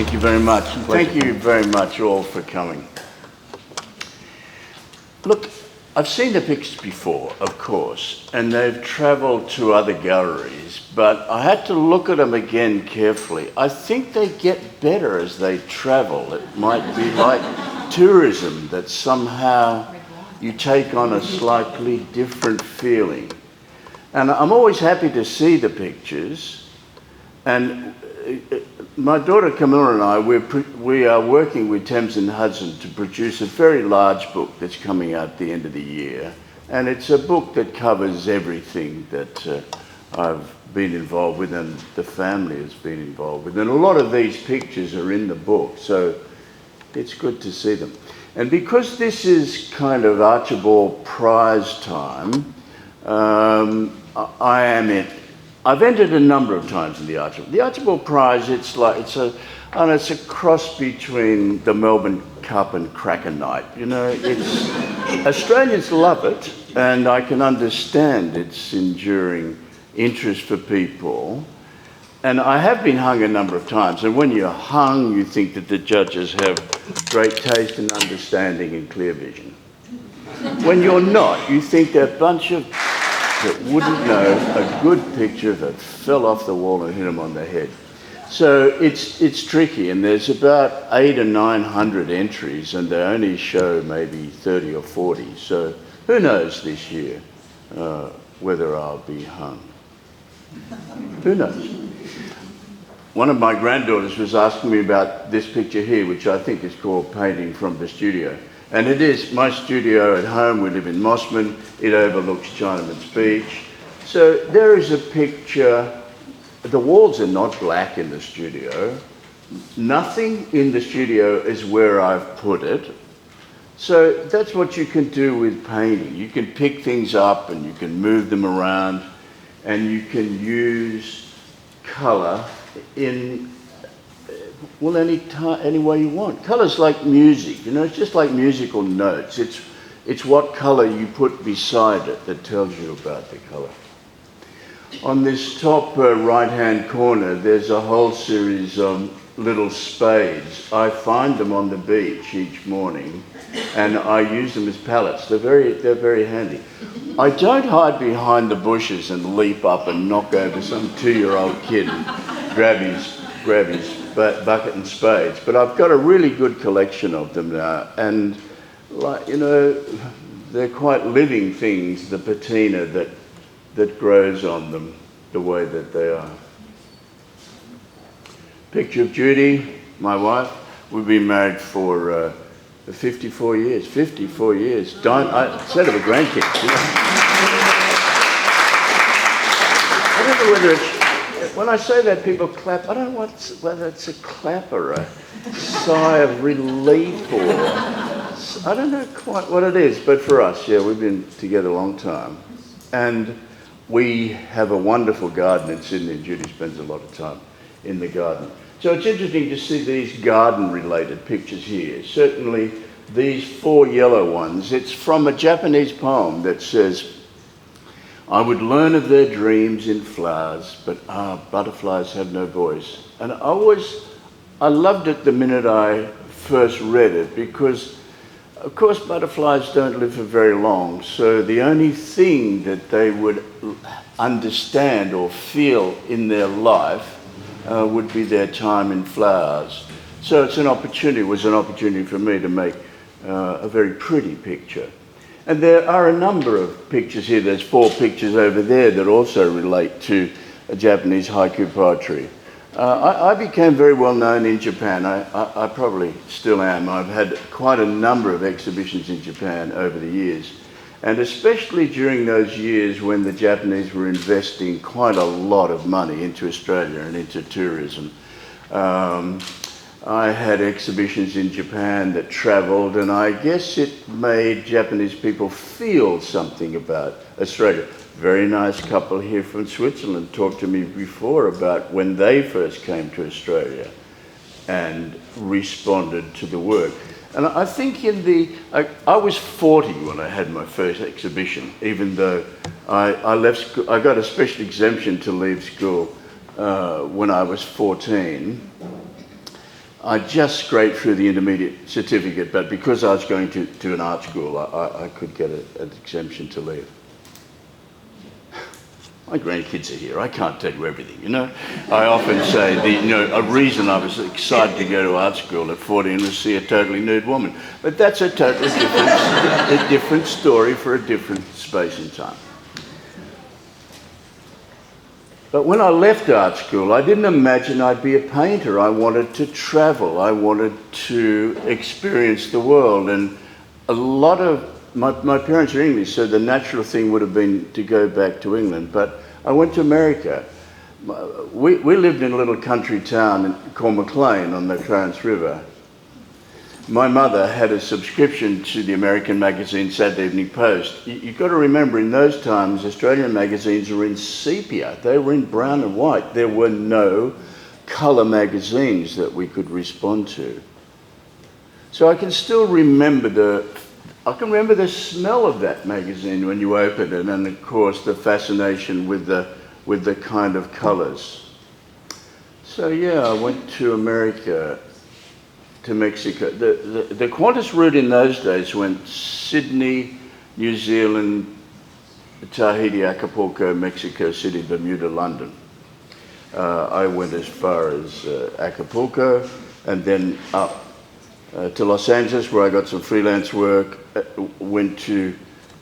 Thank you very much. Thank you very much all for coming. Look, I've seen the pictures before, of course, and they've travelled to other galleries, but I had to look at them again carefully. I think they get better as they travel. It might be like tourism, that somehow you take on a slightly different feeling. And I'm always happy to see the pictures. And my daughter Camilla and I, we are working with Thames and Hudson to produce a very large book that's coming out at the end of the year. And it's a book that covers everything that I've been involved with and the family has been involved with. And a lot of these pictures are in the book, so it's good to see them. And because this is kind of Archibald Prize time, I've entered a number of times in the Archibald. The Archibald Prize, it's a cross between the Melbourne Cup and Cracker Night. You know, Australians love it, and I can understand its enduring interest for people. And I have been hung a number of times, and when you're hung, you think that the judges have great taste and understanding and clear vision. When you're not, you think they're a bunch of that wouldn't know a good picture that fell off the wall and hit them on the head. So it's tricky, and there's about 800 or 900 entries, and they only show maybe 30 or 40. So who knows this year whether I'll be hung? Who knows? One of my granddaughters was asking me about this picture here, which I think is called Painting from the Studio. And it is my studio at home. We live in Mossman. It overlooks Chinaman's Beach. So there is a picture. The walls are not black in the studio. Nothing in the studio is where I've put it. So that's what you can do with painting. You can pick things up and you can move them around, and you can use colour in any way you want. Colour's like music, you know, it's just like musical notes. It's what colour you put beside it that tells you about the colour. On this top right-hand corner, there's a whole series of little spades. I find them on the beach each morning, and I use them as pallets. They're very handy. I don't hide behind the bushes and leap up and knock over some 2-year-old kid and grab his bucket and spades, but I've got a really good collection of them now, and they're quite living things, the patina that grows on them the way that they are. Picture of Judy, my wife. We've been married for 54 years. 54 years. Instead of a grandkid. I don't know whether it's. When I say that, people clap. I don't know whether it's a clap or a sigh of relief, or I don't know quite what it is. But for us, yeah, we've been together a long time, and we have a wonderful garden in Sydney. And Judy spends a lot of time in the garden. So it's interesting to see these garden-related pictures here. Certainly, these 4 yellow ones. It's from a Japanese poem that says, "I would learn of their dreams in flowers, but butterflies have no voice." And I loved it the minute I first read it, because, of course, butterflies don't live for very long, so the only thing that they would understand or feel in their life would be their time in flowers. So it was an opportunity for me to make a very pretty picture. And there are a number of pictures here. There's 4 pictures over there that also relate to Japanese haiku poetry. I became very well known in Japan. I probably still am. I've had quite a number of exhibitions in Japan over the years. And especially during those years when the Japanese were investing quite a lot of money into Australia and into tourism. I had exhibitions in Japan that travelled, and I guess it made Japanese people feel something about Australia. Very nice couple here from Switzerland talked to me before about when they first came to Australia and responded to the work. And I think I was 40 when I had my first exhibition, even though I left school. I got a special exemption to leave school when I was 14. I just scraped through the intermediate certificate, but because I was going to an art school, I could get an exemption to leave. My grandkids are here. I can't tell you everything, you know. I often say a reason I was excited to go to art school at 14 was to see a totally nude woman. But that's a totally different story for a different space and time. But when I left art school, I didn't imagine I'd be a painter. I wanted to travel. I wanted to experience the world. And a lot of my parents are English, so the natural thing would have been to go back to England. But I went to America. We lived in a little country town called McLean on the Clarence River. My mother had a subscription to the American magazine Saturday Evening Post. You've got to remember, in those times, Australian magazines were in sepia. They were in brown and white. There were no colour magazines that we could respond to. So I can still remember the smell of that magazine when you opened it, and of course the fascination with the kind of colours. So yeah, I went to America, to Mexico. The Qantas route in those days went Sydney, New Zealand, Tahiti, Acapulco, Mexico City, Bermuda, London. I went as far as Acapulco and then up to Los Angeles, where I got some freelance work. Went to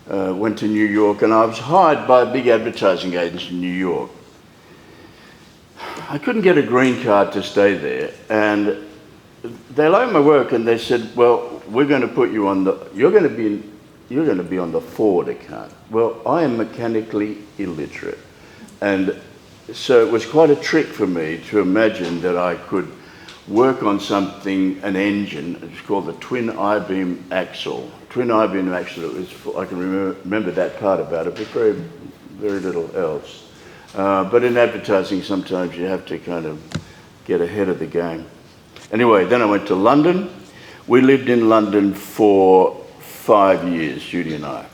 New York, and I was hired by a big advertising agency in New York. I couldn't get a green card to stay there, and they liked my work, and they said, "Well, we're going to put you on you're going to be on the forward account." Well, I am mechanically illiterate, and so it was quite a trick for me to imagine that I could work on something, an engine. It's called the twin I-beam axle. Twin I-beam axle. I can remember that part about it, but very little else. But in advertising, sometimes you have to kind of get ahead of the game. Anyway, then I went to London. We lived in London for 5 years, Judy and I.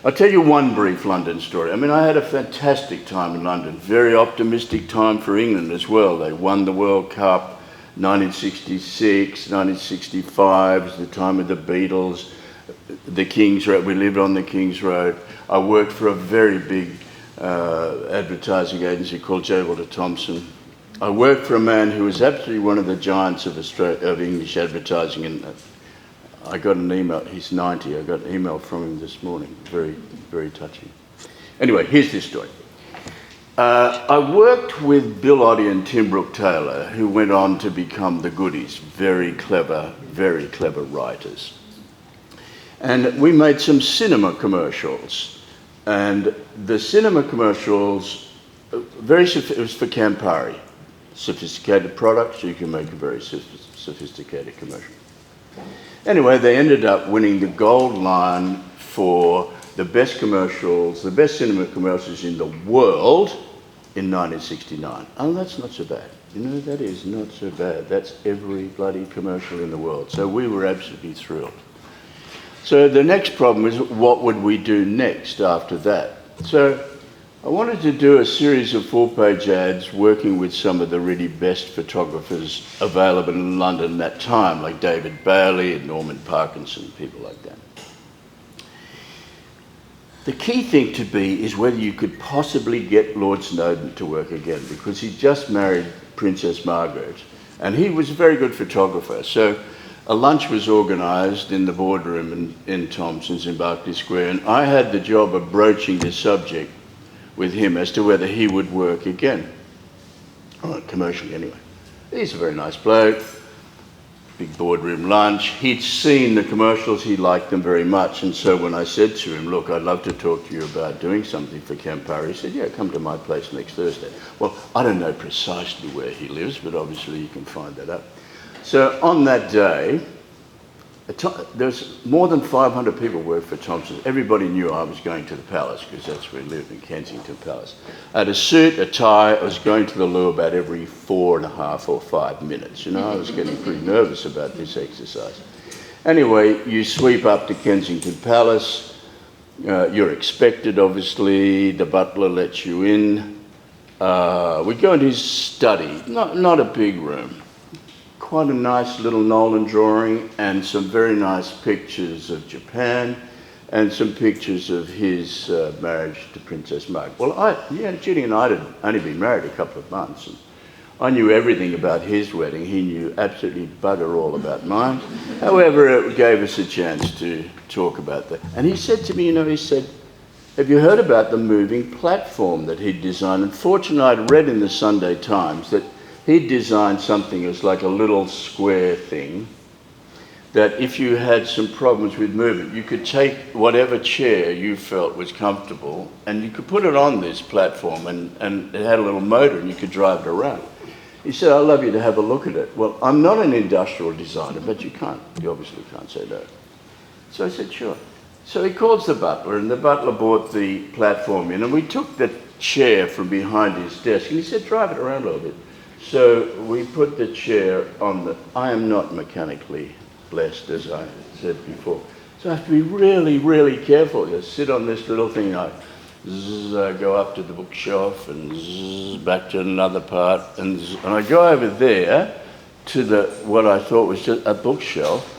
I'll tell you one brief London story. I mean, I had a fantastic time in London. Very optimistic time for England as well. They won the World Cup, 1966, 1965, was the time of the Beatles, the King's Road. We lived on the King's Road. I worked for a very big advertising agency called J. Walter Thompson. I worked for a man who was absolutely one of the giants of English advertising, and I got an email. He's 90. I got an email from him this morning. Very, very touching. Anyway, here's this story. I worked with Bill Oddie and Tim Brooke Taylor, who went on to become the Goodies. Very clever writers. And we made some cinema commercials. And the cinema commercials, it was for Campari. Sophisticated products, you can make a very sophisticated commercial. Anyway, they ended up winning the Gold Lion for the best commercials, the best cinema commercials in the world in 1969. Oh, that's not so bad. You know, that is not so bad. That's every bloody commercial in the world. So we were absolutely thrilled. So the next problem is, what would we do next after that? So I wanted to do a series of full-page ads working with some of the really best photographers available in London at that time, like David Bailey and Norman Parkinson, people like that. The key thing to be is whether you could possibly get Lord Snowdon to work again, because he just married Princess Margaret, and he was a very good photographer. So a lunch was organised in the boardroom in Thompson's in Berkeley Square, and I had the job of broaching the subject with him as to whether he would work again, commercially anyway. He's a very nice bloke, big boardroom lunch. He'd seen the commercials, he liked them very much, and so when I said to him, "Look, I'd love to talk to you about doing something for Campari," he said, "Yeah, come to my place next Thursday." Well, I don't know precisely where he lives, but obviously you can find that out. So on that day, there's more than 500 people worked for Thompson. Everybody knew I was going to the Palace, because that's where we lived, in Kensington Palace. I had a suit, a tie. I was going to the loo about every 4.5 or 5 minutes. You know, I was getting pretty nervous about this exercise. Anyway, you sweep up to Kensington Palace. You're expected, obviously. The butler lets you in. We go into his study, not a big room. quite a nice little Nolan drawing and some very nice pictures of Japan and some pictures of his marriage to Princess Margaret. Well, Judy and I had only been married a couple of months, and I knew everything about his wedding. He knew absolutely bugger all about mine. However, it gave us a chance to talk about that. And he said to me, he said, have you heard about the moving platform that he'd designed? And fortunately, I'd read in the Sunday Times that he'd designed something as like a little square thing that if you had some problems with movement, you could take whatever chair you felt was comfortable and you could put it on this platform, and it had a little motor and you could drive it around. He said, I'd love you to have a look at it. Well, I'm not an industrial designer, but you obviously can't say no. So I said, sure. So he calls the butler, and the butler brought the platform in, and we took the chair from behind his desk, and he said, drive it around a little bit. So we put the chair on I am not mechanically blessed, as I said before. So I have to be really, really careful. Just sit on this little thing, I go up to the bookshelf and back to another part, and I go over there to what I thought was just a bookshelf,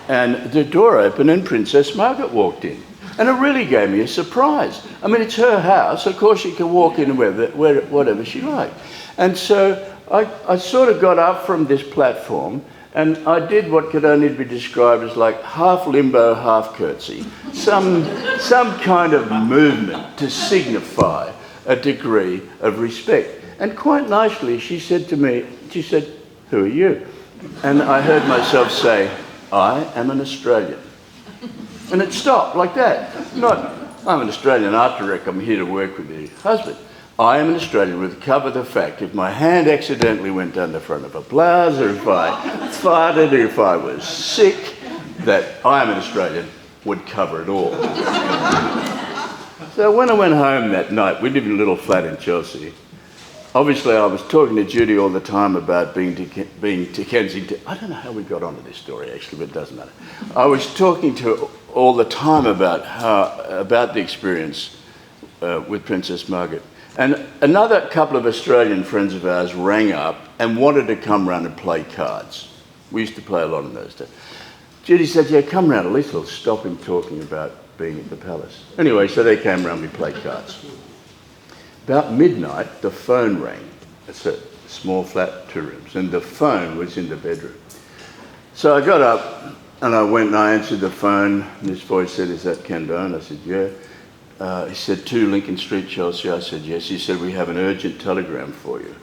and the door opened and Princess Margaret walked in. And it really gave me a surprise. I mean, it's her house, of course she can walk in whatever she liked. And so I sort of got up from this platform, and I did what could only be described as like half limbo, half curtsy. Some kind of movement to signify a degree of respect. And quite nicely, she said to me, who are you? And I heard myself say, I am an Australian. And it stopped like that. Not, I'm an Australian art director, I'm here to work with your husband. I am an Australian would cover the fact if my hand accidentally went down the front of a blouse, or if I farted, or if I was sick, that I am an Australian would cover it all. So when I went home that night, we lived in a little flat in Chelsea. Obviously, I was talking to Judy all the time about being to Kensington. I don't know how we got onto this story, actually, but it doesn't matter. I was talking to her all the time about the experience with Princess Margaret. And another couple of Australian friends of ours rang up and wanted to come round and play cards. We used to play a lot in those days. Judy said, yeah, come round, at least it'll stop him talking about being at the palace. Anyway, so they came round, we played cards. About midnight, the phone rang. It's a small flat, 2 rooms, and the phone was in the bedroom. So I got up and I went and I answered the phone. And this voice said, is that Ken Bone? I said, yeah. He said, 2 Lincoln Street, Chelsea. I said, yes. He said, we have an urgent telegram for you.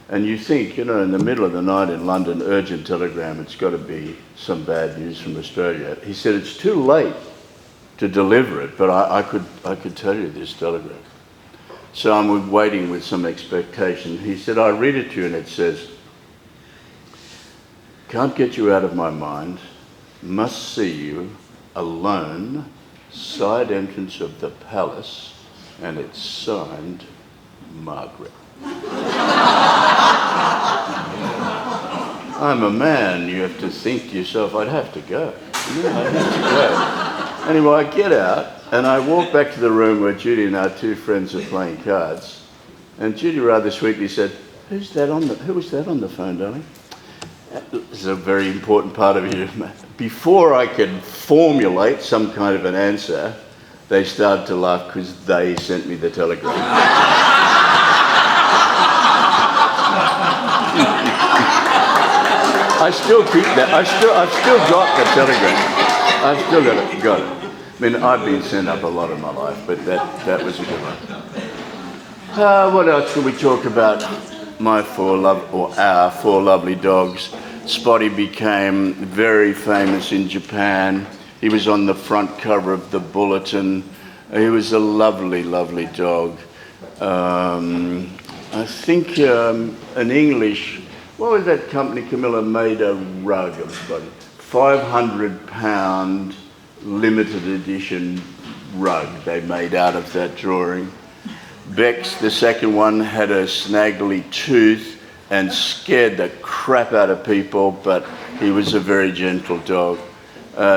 And you think, in the middle of the night in London, urgent telegram, it's got to be some bad news from Australia. He said, it's too late to deliver it, but I could tell you this telegram. So I'm waiting with some expectation. He said, I read it to you, and it says, can't get you out of my mind, must see you alone, side entrance of the palace, and it's signed Margaret. I'm a man, you have to think to yourself, I'd have to go. I'd have to go. Anyway, I get out and I walk back to the room where Judy and our 2 friends are playing cards, and Judy rather sweetly said, who was that on the phone, darling? This is a very important part of you. Before I could formulate some kind of an answer, they started to laugh because they sent me the telegram. I still keep that. I've still got the telegram. I've still got it. I mean, I've been sent up a lot in my life, but that was a good one. What else can we talk about? Our 4 lovely dogs. Spotty became very famous in Japan. He was on the front cover of the Bulletin. He was a lovely, lovely dog. I think an English, what was that company, Camilla, made a rug of Spotty? £500 limited edition rug they made out of that drawing. Bex, the second one, had a snaggly tooth and scared the crap out of people, but he was a very gentle dog.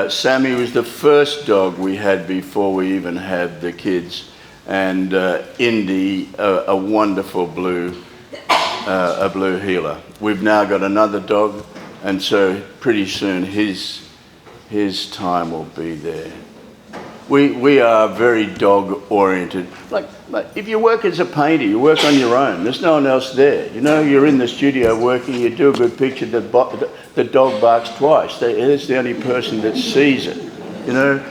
Sammy was the first dog we had before we even had the kids, and Indy, a wonderful blue heeler. We've now got another dog And so pretty soon his time will be there. We are very dog oriented. Like if you work as a painter, you work on your own. There's no one else there. You know, you're in the studio working, you do a good picture, the dog barks twice. It's the only person that sees it. You know,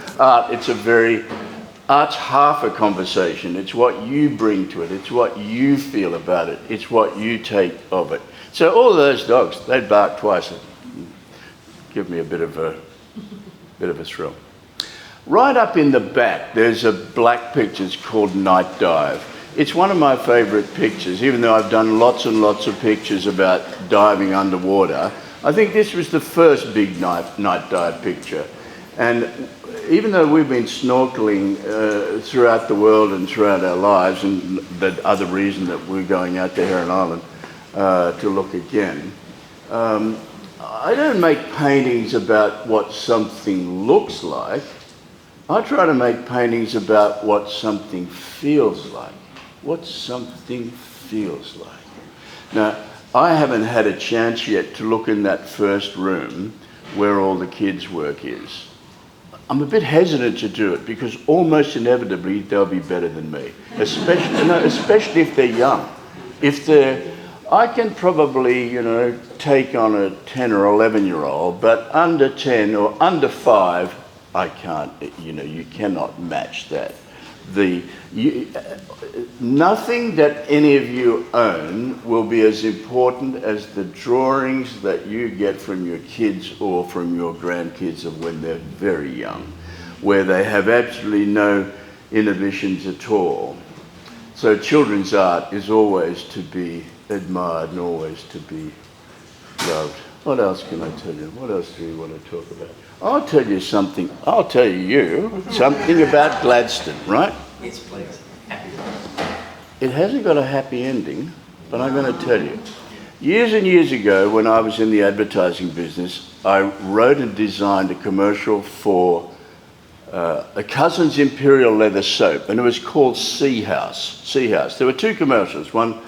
art's half a conversation. It's what you bring to it. It's what you feel about it. It's what you take of it. So all of those dogs, they'd bark twice. Give me a bit of a thrill. Right up in the back, there's a black picture. It's called Night Dive. It's one of my favourite pictures, even though I've done lots and lots of pictures about diving underwater. I think this was the first big night dive picture. And even though we've been snorkeling throughout the world and throughout our lives, and the other reason that we're going out to Heron Island to look again, I don't make paintings about what something looks like. I try to make paintings about what something feels like. What something feels like. Now, I haven't had a chance yet to look in that first room where all the kids' work is. I'm a bit hesitant to do it because almost inevitably they'll be better than me, especially if they're young. I can probably, take on a 10 or 11-year-old, but under 10 or under 5, I can't, you cannot match that. Nothing that any of you own will be as important as the drawings that you get from your kids or from your grandkids of when they're very young, where they have absolutely no inhibitions at all. So children's art is always to be admired and always to be loved. What else can I tell you? What else do you want to talk about? I'll tell you something about Gladstone, right? Yes, please. It hasn't got a happy ending, but I'm going to tell you. Years and years ago, when I was in the advertising business, I wrote and designed a commercial for a Cousins Imperial Leather Soap, and it was called Sea House. Sea House. There were two commercials. One,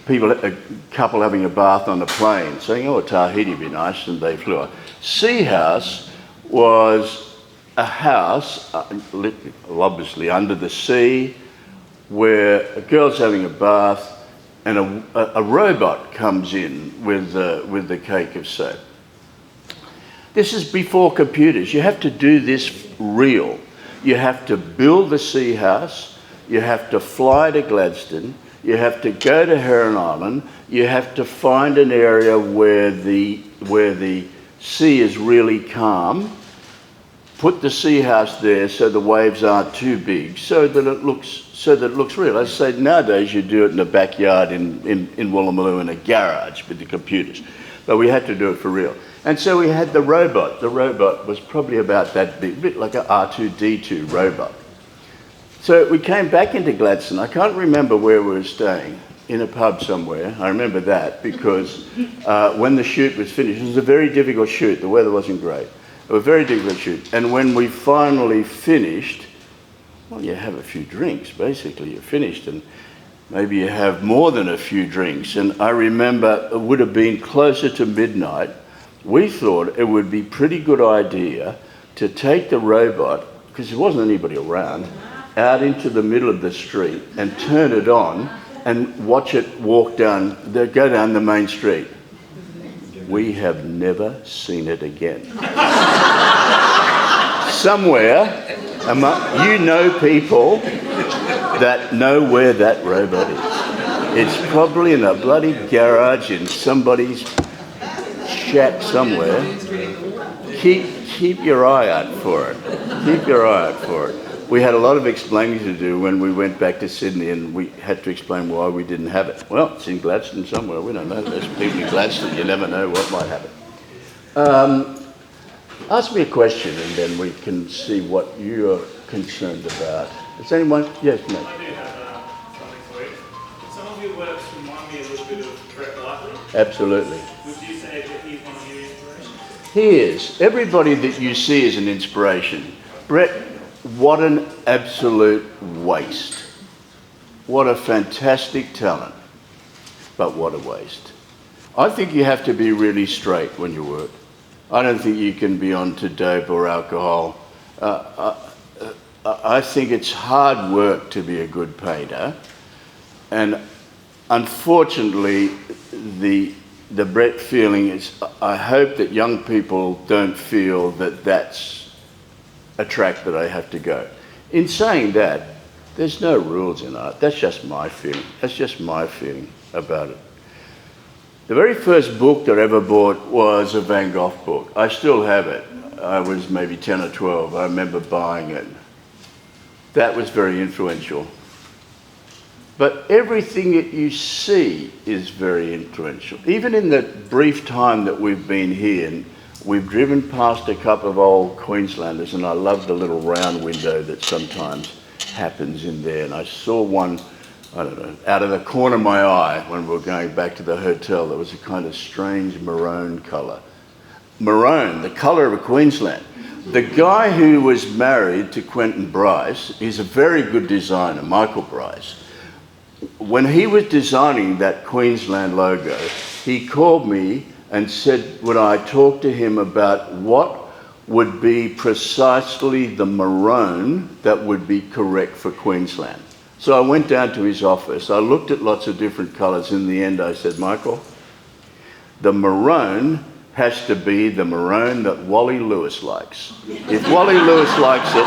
a couple having a bath on a plane, saying, "Oh, Tahiti would be nice," and they flew out. Sea House was a house, obviously under the sea, where a girl's having a bath and a robot comes in with the cake of soap. This is before computers. You have to do this real. You have to build the sea house. You have to fly to Gladstone. You have to go to Heron Island. You have to find an area where the sea is really calm. Put the sea house there so the waves aren't too big, so that it looks real. I say nowadays you do it in a backyard in Woolloomooloo in a garage with the computers, but we had to do it for real. And so we had the robot. The robot was probably about that big, a bit like an R2-D2 robot. So we came back into Gladstone. I can't remember where we were staying, in a pub somewhere. I remember that because when the shoot was finished, it was a very difficult shoot. The weather wasn't great. It was a very difficult shoot. And when we finally finished, well, you have a few drinks, basically. You're finished, and maybe you have more than a few drinks. And I remember it would have been closer to midnight. We thought it would be a pretty good idea to take the robot, because there wasn't anybody around, out into the middle of the street and turn it on and watch it go down the main street. We have never seen it again. Somewhere, you know people that know where that robot is. It's probably in a bloody garage in somebody's shack somewhere. Keep your eye out for it. Keep your eye out for it. We had a lot of explaining to do when we went back to Sydney, and we had to explain why we didn't have it. Well, it's in Gladstone somewhere. We don't know. There's people in Gladstone. You never know what might happen. Ask me a question, and then we can see what you're concerned about. Is anyone? Yes, no. I do have something for you. Some of your works remind me a little bit of Brett Whiteley. Absolutely. Would you say that he's one of your inspirations? He is. Everybody that you see is an inspiration. Brett, what an absolute waste. What a fantastic talent. But what a waste. I think you have to be really straight when you work. I don't think you can be on to dope or alcohol. I think it's hard work to be a good painter, and unfortunately, the Brett feeling is, I hope that young people don't feel that that's a track that I have to go. In saying that, there's no rules in art. That's just my feeling. That's just my feeling about it. The very first book that I ever bought was a Van Gogh book. I still have it. I was maybe 10 or 12. I remember buying it. That was very influential. But everything that you see is very influential. Even in the brief time that we've been here, and we've driven past a couple of old Queenslanders, and I love the little round window that sometimes happens in there. And I saw one, I don't know, out of the corner of my eye when we were going back to the hotel. There was a kind of strange maroon colour. Maroon, the colour of Queensland. The guy who was married to Quentin Bryce is a very good designer, Michael Bryce. When he was designing that Queensland logo, he called me and said, would I talk to him about what would be precisely the maroon that would be correct for Queensland. So I went down to his office. I looked at lots of different colours. In the end, I said, Michael, the maroon has to be the maroon that Wally Lewis likes. If Wally Lewis likes it,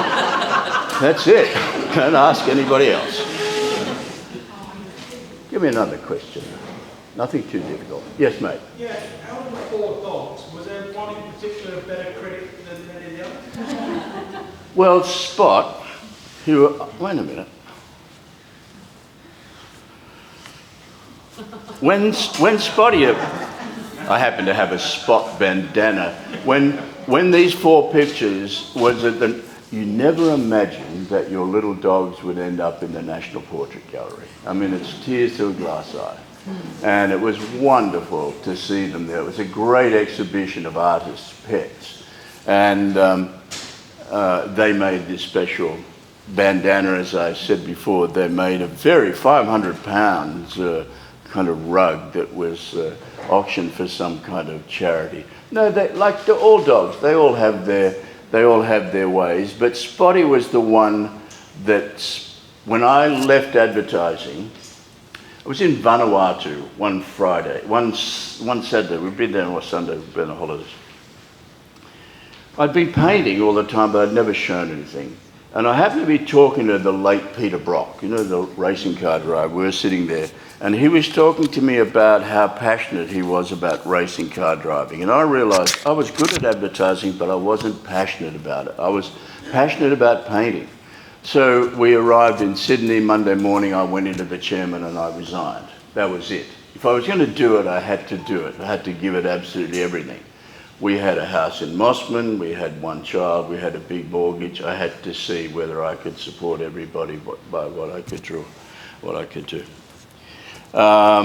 that's it. Don't ask anybody else. Give me another question. Nothing too difficult. Yes, mate. Yeah, out of the 4 dogs, was there one in particular better critic than any of the others? Well, Spot, who... Wait a minute. When Spotty... I happen to have a Spot bandana. When these 4 pictures was at the... You never imagined that your little dogs would end up in the National Portrait Gallery. I mean, it's tears to a glass eye. And it was wonderful to see them there. It was a great exhibition of artists' pets. And they made this special bandana, as I said before. They made a very 500 pounds kind of rug that was auctioned for some kind of charity. No, like all dogs, they all have their ways. But Spotty was the one that, when I left advertising, I was in Vanuatu one Friday, one Saturday. We've been there on Sunday, we've been on holidays. I'd been painting all the time, but I'd never shown anything. And I happened to be talking to the late Peter Brock, you know, the racing car driver. We were sitting there, and he was talking to me about how passionate he was about racing car driving. And I realised I was good at advertising, but I wasn't passionate about it. I was passionate about painting. So we arrived in Sydney Monday morning. I went into the chairman and I resigned. That was it. If I was going to do it, I had to do it. I had to give it absolutely everything. We had a house in Mossman, we had 1 child, we had a big mortgage. I had to see whether I could support everybody by what I could draw, what I could do. I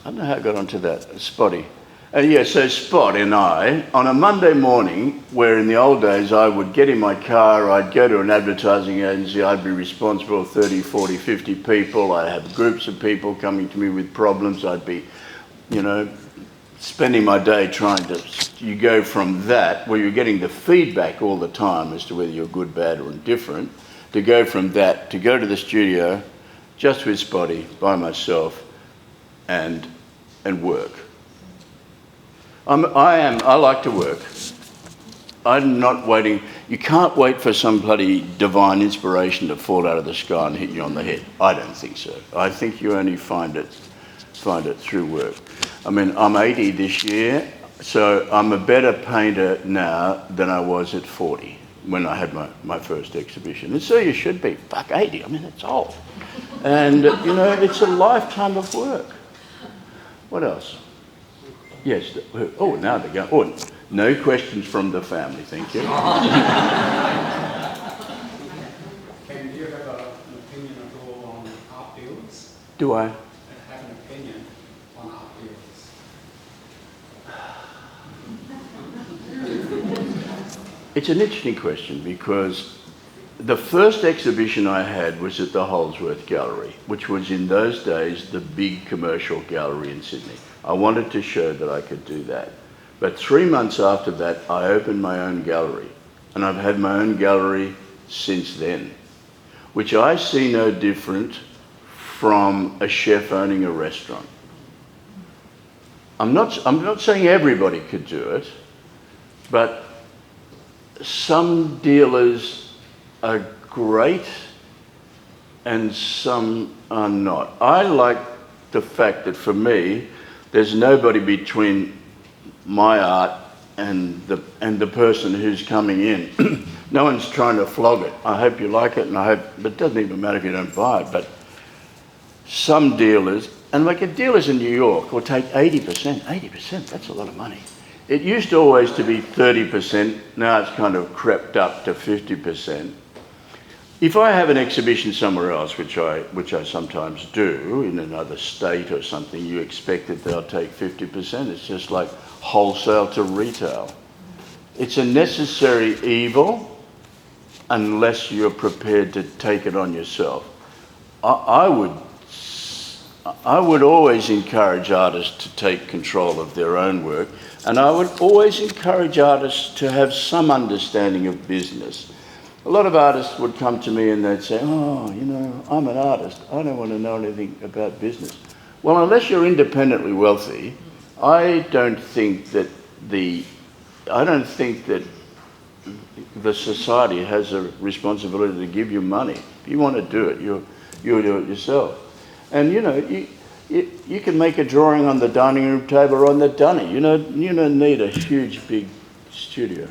don't know how I got onto that, Spotty. Yeah, so Spot and I, on a Monday morning, where in the old days I would get in my car, I'd go to an advertising agency, I'd be responsible for 30, 40, 50 people, I'd have groups of people coming to me with problems, I'd be, you know, spending my day trying to, you go from that, where you're getting the feedback all the time as to whether you're good, bad or indifferent, to go from that, to go to the studio, just with Spotty, by myself, and work. I like to work. I'm not waiting. You can't wait for some bloody divine inspiration to fall out of the sky and hit you on the head. I don't think so. I think you only find it through work. I mean, I'm 80 this year, so I'm a better painter now than I was at 40 when I had my first exhibition. And so you should be. Fuck, 80, I mean, it's old. And, you know, it's a lifetime of work. What else? Yes. Oh, now they're going. Oh, no questions from the family, thank you. Can you have an opinion at all on art dealers? Do I? Have an opinion on art dealers? It's an interesting question because the first exhibition I had was at the Holsworth Gallery, which was in those days the big commercial gallery in Sydney. I wanted to show that I could do that. But 3 months after that, I opened my own gallery. And I've had my own gallery since then, which I see no different from a chef owning a restaurant. I'm not saying everybody could do it, but some dealers are great and some are not. I like the fact that for me, there's nobody between my art and the person who's coming in. No one's trying to flog it. I hope you like it, and but it doesn't even matter if you don't buy it. But some dealers, and like a dealers in New York, will take 80%. 80%, that's a lot of money. It used to always to be 30%. Now it's kind of crept up to 50%. If I have an exhibition somewhere else, which I sometimes do, in another state or something, you expect that they'll take 50%. It's just like wholesale to retail. It's a necessary evil unless you're prepared to take it on yourself. I would always encourage artists to take control of their own work, and I would always encourage artists to have some understanding of business. A lot of artists would come to me and they'd say, oh, you know, I'm an artist. I don't want to know anything about business. Well, unless you're independently wealthy, I don't think that the society has a responsibility to give you money. If you want to do it, you'll do it yourself. And you know, you can make a drawing on the dining room table or on the dunny. You don't need a huge big studio.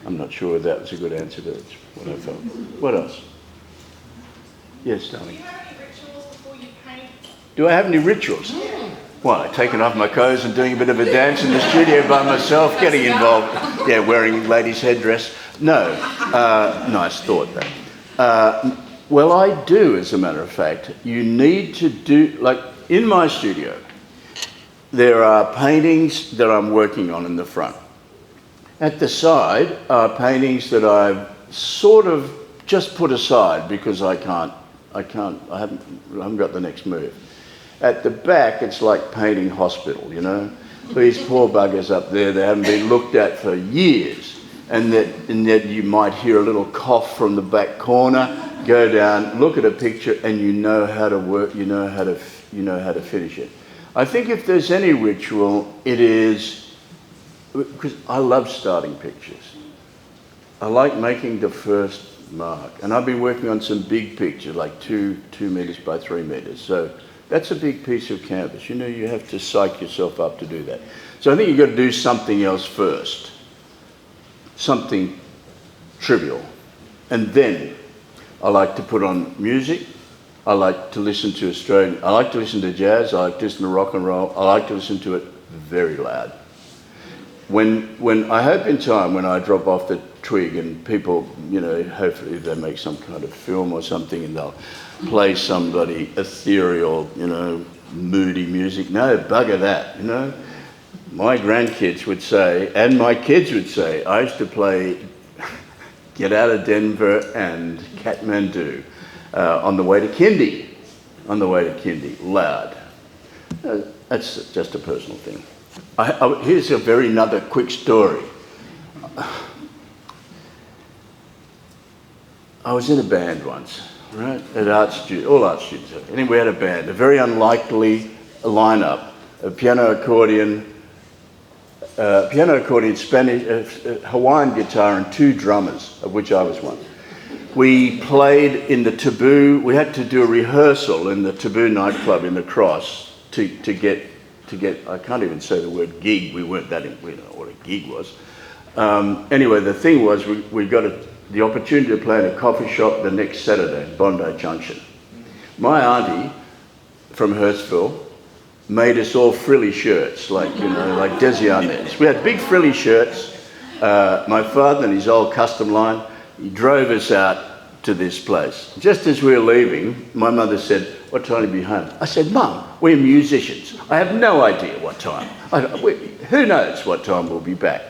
I'm not sure if that was a good answer to what I felt. What else? Yes, darling. Do you have any rituals before you paint? Do I have any rituals? What, taking off my clothes and doing a bit of a dance in the studio by myself, getting involved, yeah, wearing ladies' headdress? No. Nice thought, that. Well, I do, as a matter of fact. You need to do, like, in my studio, there are paintings that I'm working on in the front. At the side are paintings that I've sort of just put aside because I haven't got the next move. At the back, it's like painting hospital, you know. These poor buggers up there, they haven't been looked at for years. And that you might hear a little cough from the back corner, go down, look at a picture, and you know how to work, you know how to finish it. I think if there's any ritual, it is, because I love starting pictures. I like making the first mark. And I've been working on some big pictures, like 2 meters by 3 meters. So that's a big piece of canvas. You know, you have to psych yourself up to do that. So I think you've got to do something else first. Something trivial. And then I like to put on music. I like to listen to Australian. I like to listen to jazz. I like to listen to rock and roll. I like to listen to it very loud. When I hope in time, when I drop off the twig and people, you know, hopefully they make some kind of film or something and they'll play somebody ethereal, you know, moody music. No, bugger that, you know. My grandkids would say, and my kids would say, I used to play Get Out of Denver and Kathmandu on the way to Kindy. On the way to Kindy, loud. That's just a personal thing. Here's another quick story. I was in a band once, right? At all art students. Anyway, we had a band, a very unlikely lineup: a piano, accordion, Spanish, Hawaiian guitar, and 2 drummers, of which I was one. We played in the Taboo. We had to do a rehearsal in the Taboo nightclub in the Cross to get. I can't even say the word gig. We don't know what a gig was. Anyway, the thing was we got the opportunity to play in a coffee shop the next Saturday, Bondi Junction. My auntie from Hurstville made us all frilly shirts, like Desi Arnaz. We had big frilly shirts. My father and his old custom line, he drove us out to this place. Just as we were leaving, my mother said, "What time will you be home?" I said, "Mum, we're musicians. I have no idea what time. Who knows what time we'll be back?"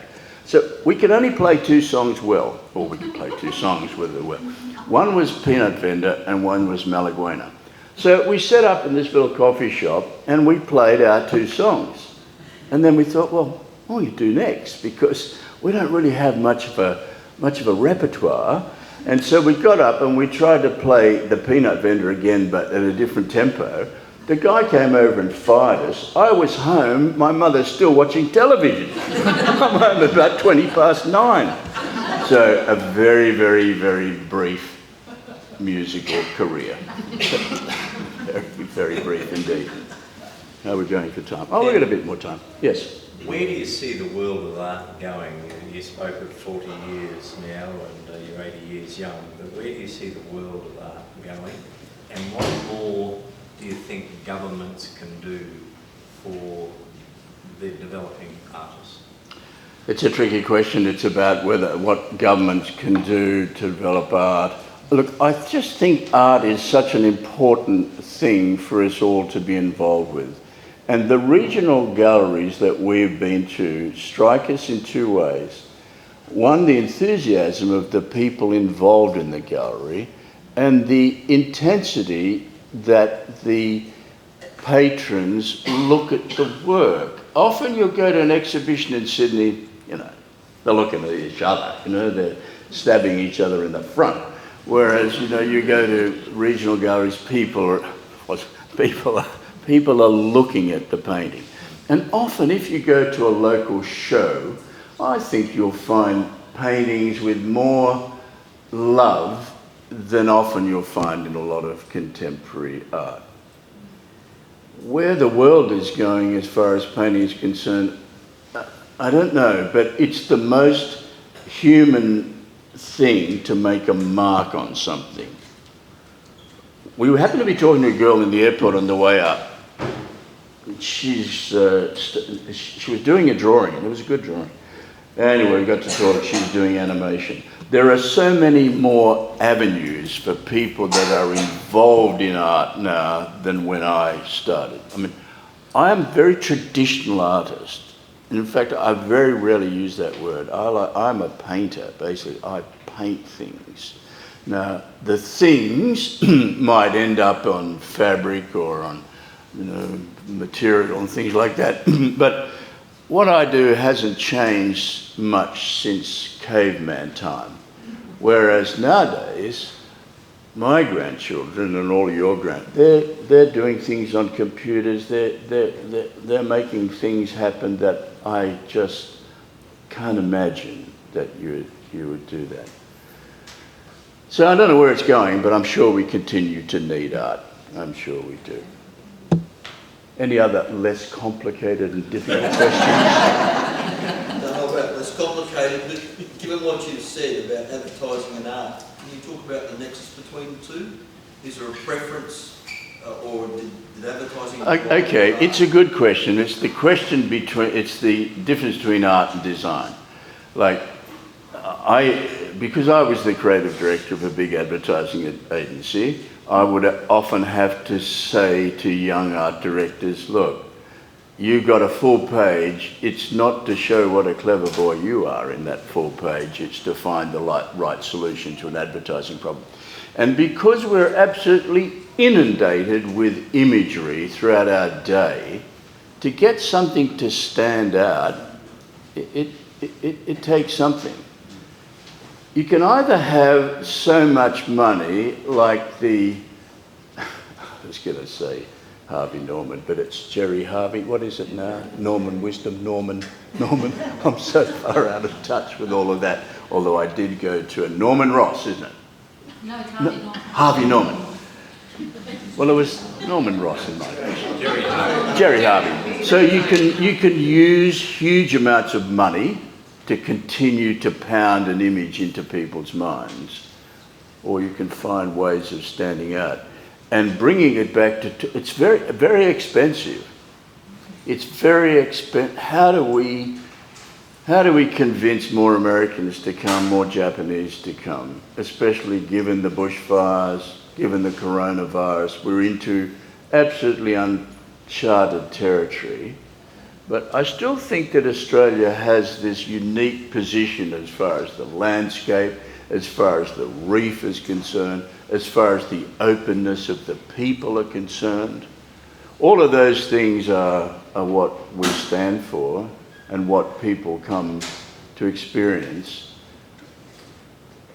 So we could only play 2 songs well, or we could play 2 songs whether they were. One was Peanut Vendor and one was Malaguena. So we set up in this little coffee shop and we played our 2 songs. And then we thought, well, what do we do next? Because we don't really have much of a repertoire. And so we got up and we tried to play the Peanut Vendor again, but at a different tempo. The guy came over and fired us. I was home, my mother's still watching television. I'm home about 9:20. So a very, very, very brief musical career. Very, very brief indeed. How are we going for time? Oh, we've got a bit more time. Yes. Where do you see the world of art going? You spoke of 40 years now and you're 80 years young, but where do you see the world of art going? And what more do you think governments can do for the developing artists? It's a tricky question. It's about what governments can do to develop art. Look, I just think art is such an important thing for us all to be involved with. And the regional galleries that we've been to strike us in 2 ways. One, the enthusiasm of the people involved in the gallery, and the intensity that the patrons look at the work. Often you'll go to an exhibition in Sydney, they're looking at each other, they're stabbing each other in the front. Whereas, you go to regional galleries, people are looking at the painting. And often if you go to a local show, I think you'll find paintings with more love than often you'll find in a lot of contemporary art. Where the world is going as far as painting is concerned, I don't know, but it's the most human thing to make a mark on something. We happened to be talking to a girl in the airport on the way up. She was doing a drawing, and it was a good drawing. Anyway, we got to talk, she was doing animation. There are so many more avenues for people that are involved in art now than when I started. I mean, I am a very traditional artist. In fact, I very rarely use that word. I'm a painter, basically. I paint things. Now, the things might end up on fabric or on, material and things like that. But what I do hasn't changed much since caveman time. Whereas nowadays, my grandchildren and all your they're doing things on computers. They're making things happen that I just can't imagine that you would do that. So I don't know where it's going, but I'm sure we continue to need art. I'm sure we do. Any other less complicated and difficult questions? I don't know about less complicated, but given what you've said about advertising and art, can you talk about the nexus between the two? Is there a preference, or did advertising... Okay, it's a good question. It's the it's the difference between art and design. Like, because I was the creative director of a big advertising agency, I would often have to say to young art directors, look, you've got a full page. It's not to show what a clever boy you are in that full page. It's to find the right solution to an advertising problem. And because we're absolutely inundated with imagery throughout our day, to get something to stand out, it takes something. You can either have so much money like I was going to say Harvey Norman, but it's Jerry Harvey. What is it now? Norman Wisdom, Norman. I'm so far out of touch with all of that, although I did go to a Norman Ross, isn't it? No, it's Harvey Norman. Harvey Norman. Well, it was Norman Ross in my case. Jerry Harvey. So you can use huge amounts of money to continue to pound an image into people's minds, or you can find ways of standing out and bringing it back to. It's very, very expensive. It's very expensive. How do we convince more Americans to come, more Japanese to come, especially given the bushfires, given the coronavirus? We're into absolutely uncharted territory. But I still think that Australia has this unique position as far as the landscape, as far as the reef is concerned, as far as the openness of the people are concerned. All of those things are what we stand for and what people come to experience.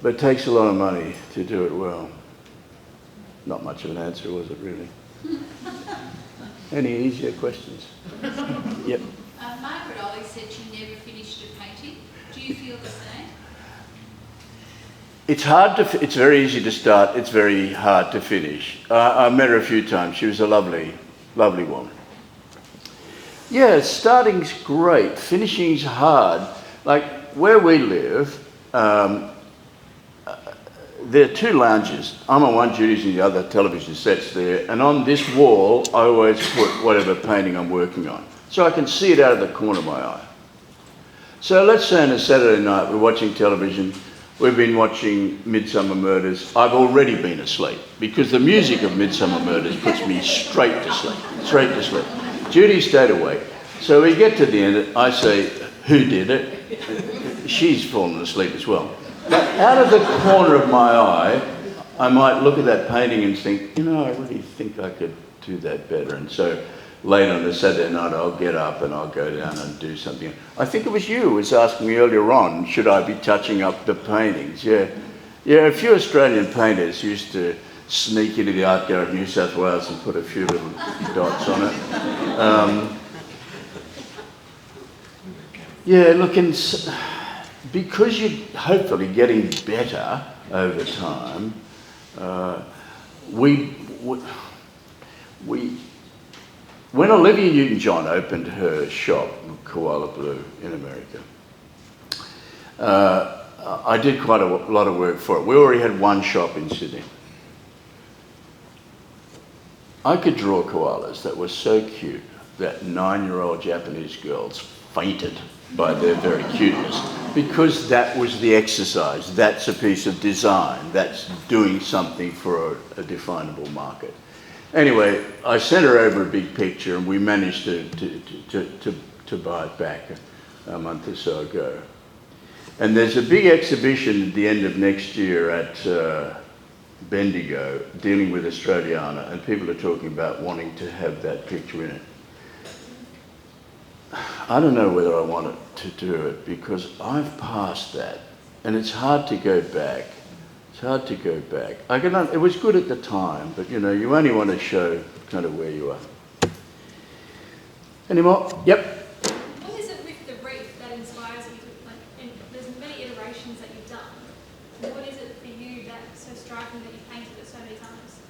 But it takes a lot of money to do it well. Not much of an answer, was it really? Any easier questions? Yep. Margaret Ollie said she never finished a painting. Do you feel the same? It's very easy to start, it's very hard to finish. I met her a few times. She was a lovely, lovely woman. Yeah, starting's great, finishing's hard. Like where we live, there are two lounges. I'm on one, Judy's on the other, television sets there, and on this wall I always put whatever painting I'm working on, so I can see it out of the corner of my eye. So let's say on a Saturday night we're watching television, we've been watching Midsummer Murders. I've already been asleep because the music of Midsummer Murders puts me straight to sleep. Judy stayed awake. So we get to the end, I say, who did it? She's fallen asleep as well. But out of the corner of my eye, I might look at that painting and think, you know, I really think I could do that better. And so late on a Saturday night, I'll get up and I'll go down and do something. I think it was you who was asking me earlier on, should I be touching up the paintings? Yeah, a few Australian painters used to sneak into the Art Gallery of New South Wales and put a few little dots on it. Because you're hopefully getting better over time, when Olivia Newton-John opened her shop, Koala Blue, in America, I did quite a lot of work for it. We already had one shop in Sydney. I could draw koalas that were so cute that 9-year-old Japanese girls fainted by their very cuteness, because that was the exercise. That's a piece of design. That's doing something for a definable market. Anyway, I sent her over a big picture and we managed to buy it back a month or so ago. And there's a big exhibition at the end of next year at Bendigo dealing with Australiana, and people are talking about wanting to have that picture in it. I don't know whether I want to do it because I've passed that and it's hard to go back. It was good at the time, but you know, you only want to show kind of where you are. Any more? Yep. What is it with the reef that inspires you to, like, and there's many iterations that you've done. What is it for you that's so striking that you've painted it so many times?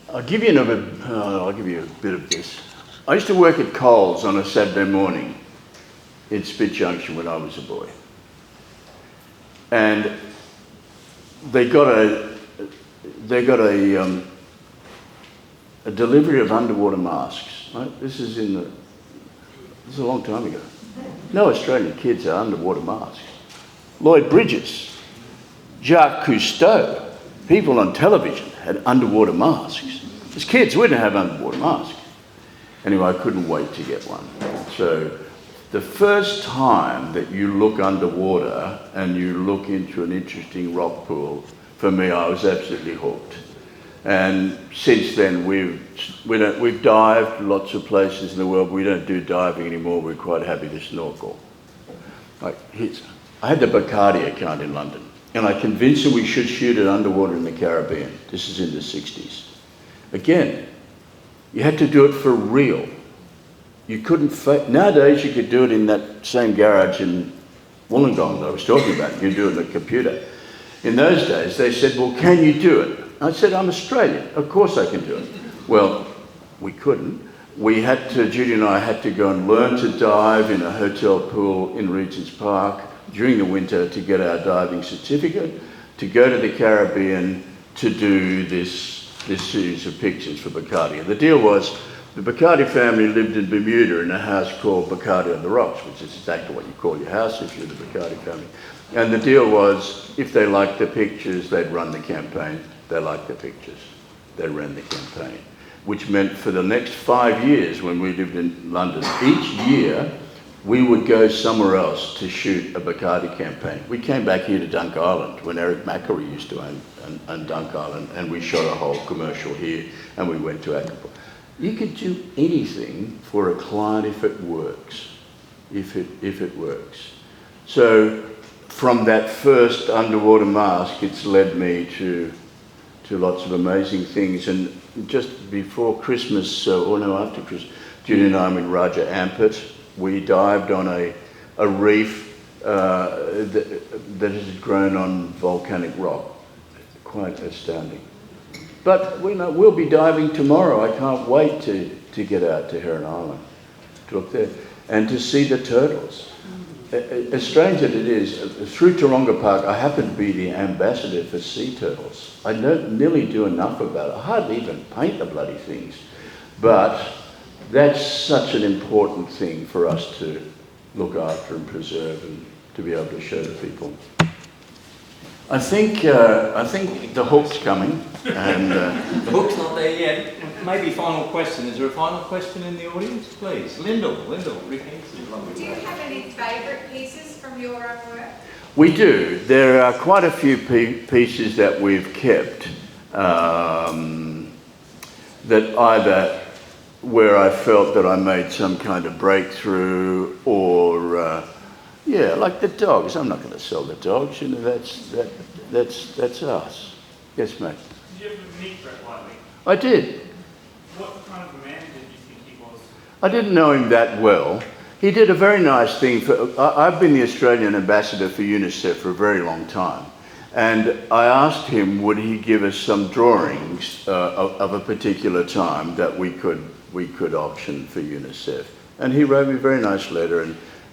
I'll give you a bit of this. I used to work at Coles on a Saturday morning in Spit Junction when I was a boy. And they got a delivery of underwater masks. Right? This is a long time ago. No Australian kids had underwater masks. Lloyd Bridges, Jacques Cousteau, people on television had underwater masks. As kids, we didn't have underwater masks. Anyway, I couldn't wait to get one. So the first time that you look underwater and you look into an interesting rock pool, for me, I was absolutely hooked. And since then, we've dived lots of places in the world. We don't do diving anymore. We're quite happy to snorkel. I had the Bacardi account in London, and I convinced her we should shoot it underwater in the Caribbean. This is in the 60s. Again, you had to do it for real. You couldn't nowadays you could do it in that same garage in Wollongong that I was talking about. You could do it on a computer. In those days, they said, well, can you do it? I said, I'm Australian. Of course I can do it. Well, we couldn't. Judy and I had to go and learn to dive in a hotel pool in Regent's Park during the winter to get our diving certificate, to go to the Caribbean to do this series of pictures for Bacardi. And the deal was, the Bacardi family lived in Bermuda in a house called Bacardi on the Rocks, which is exactly what you call your house if you're the Bacardi family. And the deal was, if they liked the pictures, they'd run the campaign. They liked the pictures. They ran the campaign. which meant for the next 5 years when we lived in London, each year we would go somewhere else to shoot a Bacardi campaign. We came back here to Dunk Island when Eric Macquarie used to own Dunk Island, and we shot a whole commercial here, and we went to Acapulco. You could do anything for a client if it works, if it works. So from that first underwater mask, it's led me to lots of amazing things. And just before Christmas, or no, after Christmas, Judy and I were in Raja Ampet. We dived on a reef that has grown on volcanic rock. Quite astounding. But we'll be diving tomorrow. I can't wait to get out to Heron Island, to up there, and to see the turtles. As strange as it is, through Taronga Park, I happen to be the ambassador for sea turtles. I don't nearly do enough about it. I hardly even paint the bloody things. But that's such an important thing for us to look after and preserve and to be able to show to people. I think the hook's coming, and The hook's not there yet. Maybe final question. Is there a final question in the audience? Please. Lyndall, Rick Hanson. Do you have any favourite pieces from your own work? we do. There are quite a few pieces that we've kept that either where I felt that I made some kind of breakthrough, or yeah, like the dogs. I'm not going to sell the dogs. That's us. Yes, mate. Did you ever meet Brett Whiteley? I did. What kind of man did you think he was? I didn't know him that well. He did a very nice thing. I've been the Australian ambassador for UNICEF for a very long time. And I asked him, would he give us some drawings of a particular time that we could auction for UNICEF. And he wrote me a very nice letter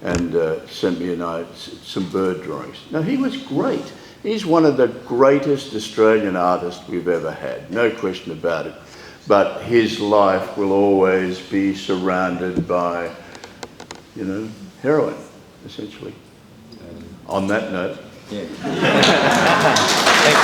and sent me some bird drawings. Now, he was great. He's one of the greatest Australian artists we've ever had, no question about it. But his life will always be surrounded by, heroin, essentially. On that note. Yeah. Thank you.